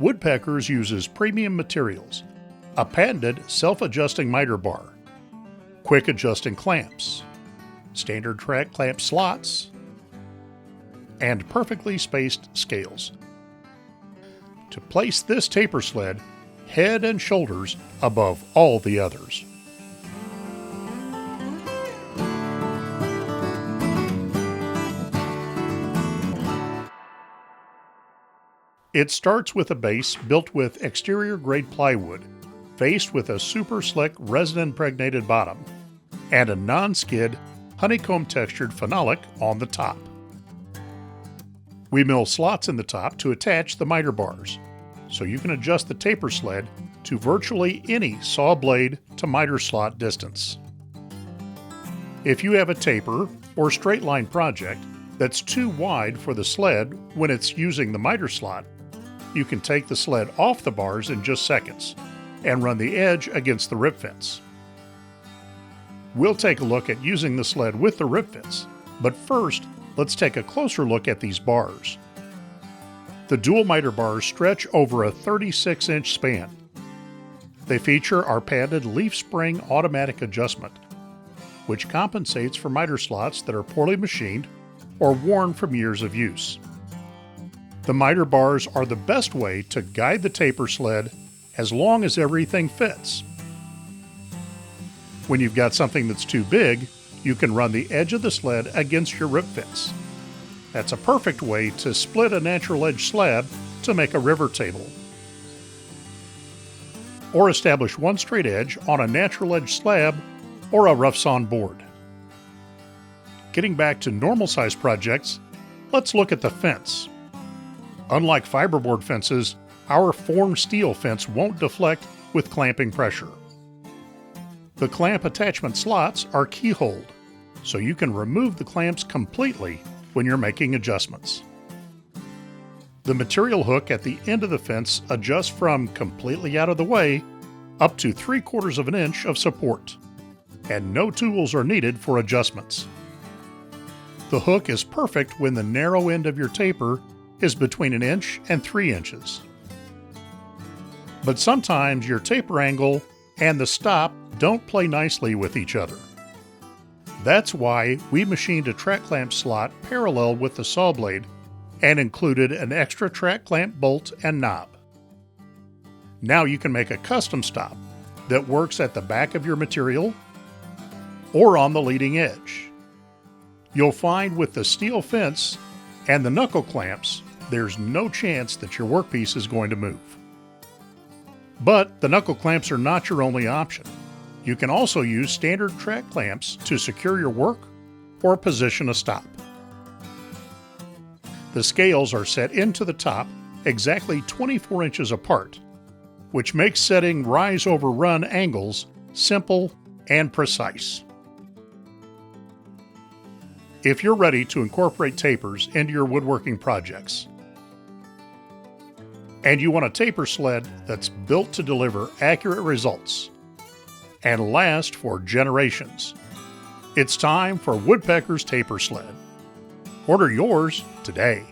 Woodpeckers uses premium materials, a patented self-adjusting miter bar, quick adjusting clamps, standard track clamp slots, and perfectly spaced scales to place this taper sled head and shoulders above all the others. It starts with a base built with exterior-grade plywood, faced with a super slick resin-impregnated bottom, and a non-skid, honeycomb-textured phenolic on the top. We mill slots in the top to attach the miter bars, so you can adjust the taper sled to virtually any saw blade to miter slot distance. If you have a taper or straight line project that's too wide for the sled when it's using the miter slot, you can take the sled off the bars in just seconds and run the edge against the rip fence. We'll take a look at using the sled with the rip fence, but first, let's take a closer look at these bars. The dual miter bars stretch over a 36-inch span. They feature our patented leaf spring automatic adjustment, which compensates for miter slots that are poorly machined or worn from years of use. The miter bars are the best way to guide the taper sled as long as everything fits. When you've got something that's too big, you can run the edge of the sled against your rip fence. That's a perfect way to split a natural edge slab to make a river table, or establish one straight edge on a natural edge slab or a rough sawn board. Getting back to normal size projects, let's look at the fence. Unlike fiberboard fences, our formed steel fence won't deflect with clamping pressure. The clamp attachment slots are keyholed, so you can remove the clamps completely when you're making adjustments. The material hook at the end of the fence adjusts from completely out of the way up to 3/4 of an inch of support, and no tools are needed for adjustments. The hook is perfect when the narrow end of your taper is between 1 inch and 3 inches. But sometimes your taper angle and the stop don't play nicely with each other. That's why we machined a track clamp slot parallel with the saw blade and included an extra track clamp bolt and knob. Now you can make a custom stop that works at the back of your material or on the leading edge. You'll find with the steel fence and the knuckle clamps, there's no chance that your workpiece is going to move. But the knuckle clamps are not your only option. You can also use standard track clamps to secure your work or position a stop. The scales are set into the top exactly 24 inches apart, which makes setting rise over run angles simple and precise. If you're ready to incorporate tapers into your woodworking projects, and you want a taper sled that's built to deliver accurate results and last for generations, it's time for Woodpeckers Taper Sled. Order yours today.